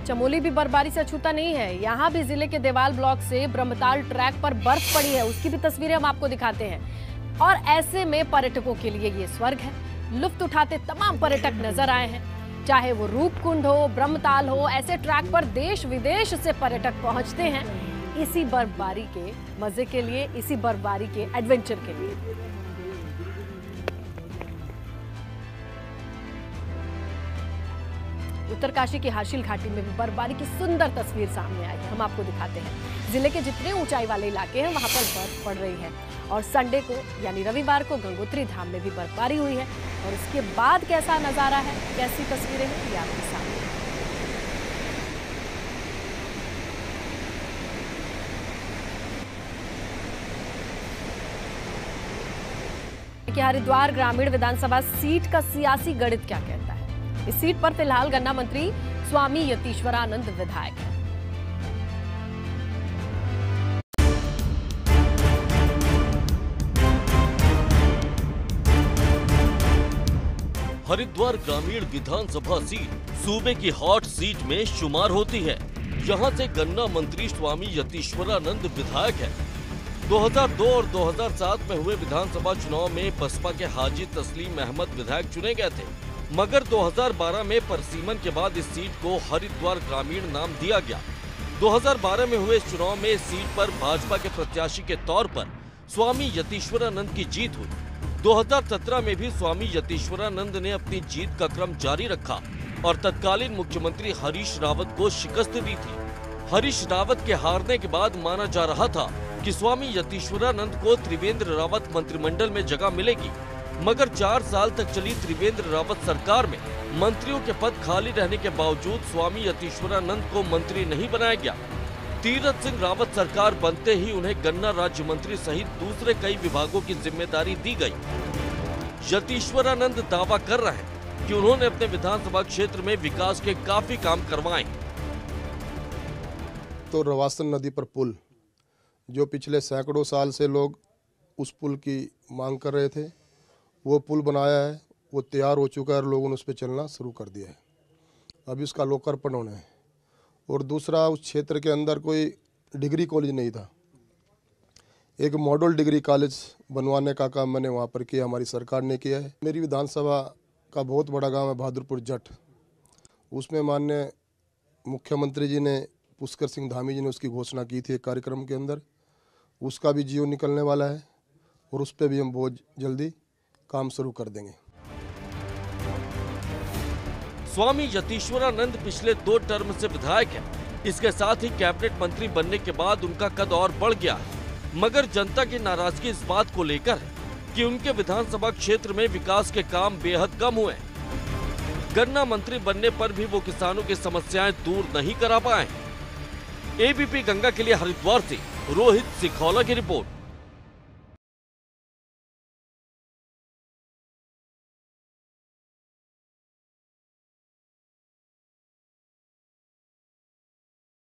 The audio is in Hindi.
चमोली भी बर्फबारी से अछूता नहीं है। यहाँ भी जिले के देवाल ब्लॉक से ब्रह्मताल ट्रैक पर बर्फ पड़ी है, उसकी भी तस्वीरें हम आपको दिखाते हैं। और ऐसे में पर्यटकों के लिए ये स्वर्ग है। लुत्फ उठाते तमाम पर्यटक नजर आए हैं, चाहे वो रूपकुंड हो, ब्रह्मताल हो। ऐसे ट्रैक पर देश विदेश से पर्यटक पहुंचते हैं इसी बर्फबारी के मजे के लिए, इसी बर्फबारी के एडवेंचर के लिए। उत्तरकाशी की हाशिल घाटी में भी बर्फबारी की सुंदर तस्वीर सामने आई है, हम आपको दिखाते हैं। जिले के जितने ऊंचाई वाले इलाके हैं वहां पर बर्फ पड़ रही है और संडे को यानी रविवार को गंगोत्री धाम में भी बर्फबारी हुई है। और इसके बाद कैसा नजारा है, कैसी तस्वीरें हैं, ये आपके सामने। हरिद्वार ग्रामीण विधानसभा सीट का सियासी गणित क्या कहता है? इस सीट पर फिलहाल गन्ना मंत्री स्वामी यतीश्वरानंद विधायक हैं। हरिद्वार ग्रामीण विधानसभा सीट सूबे की हॉट सीट में शुमार होती है। यहां से गन्ना मंत्री स्वामी यतीश्वरानंद विधायक हैं। 2002 और 2007 में हुए विधानसभा चुनाव में बसपा के हाजी तस्लीम अहमद विधायक चुने गए थे, मगर 2012 में परसीमन के बाद इस सीट को हरिद्वार ग्रामीण नाम दिया गया। 2012 में हुए इस चुनाव में इस सीट पर भाजपा के प्रत्याशी के तौर पर स्वामी यतीश्वरानंद की जीत हुई। 2017 में भी स्वामी यतीश्वरानंद ने अपनी जीत का क्रम जारी रखा और तत्कालीन मुख्यमंत्री हरीश रावत को शिकस्त दी थी। हरीश रावत के हारने के बाद माना जा रहा था कि स्वामी यतीश्वरानंद को त्रिवेंद्र रावत मंत्रिमंडल में जगह मिलेगी, मगर 4 साल तक चली त्रिवेंद्र रावत सरकार में मंत्रियों के पद खाली रहने के बावजूद स्वामी यतीश्वरानंद को मंत्री नहीं बनाया गया। तीरथ सिंह रावत सरकार बनते ही उन्हें गन्ना राज्य मंत्री सहित दूसरे कई विभागों की जिम्मेदारी दी गई। यतीश्वरानंद दावा कर रहे हैं कि उन्होंने अपने विधानसभा क्षेत्र में विकास के काफी काम करवाए। तो रवासन नदी पर पुल, जो पिछले सैकड़ों साल से लोग उस पुल की मांग कर रहे थे, वो पुल बनाया है, वो तैयार हो चुका है और लोगों ने उस पर चलना शुरू कर दिया है। अभी उसका लोकार्पण होना है। और दूसरा, उस क्षेत्र के अंदर कोई डिग्री कॉलेज नहीं था। एक मॉडल डिग्री कॉलेज बनवाने का काम मैंने वहाँ पर किया, हमारी सरकार ने किया है। मेरी विधानसभा का बहुत बड़ा गांव है बहादुरपुर जट, उसमें माननीय मुख्यमंत्री जी ने, पुष्कर सिंह धामी जी ने उसकी घोषणा की थी एक कार्यक्रम के अंदर। उसका भी जियो निकलने वाला है और उस पर भी हम बहुत जल्दी काम शुरू कर देंगे। स्वामी यतीश्वरानंद पिछले 2 टर्म से विधायक हैं। इसके साथ ही कैबिनेट मंत्री बनने के बाद उनका कद और बढ़ गया है, मगर जनता की नाराजगी इस बात को लेकर है कि उनके विधानसभा क्षेत्र में विकास के काम बेहद कम हुए हैं। गन्ना मंत्री बनने पर भी वो किसानों की समस्याएं दूर नहीं करा पाए। एबीपी गंगा के लिए हरिद्वार से रोहित सिखौला की रिपोर्ट।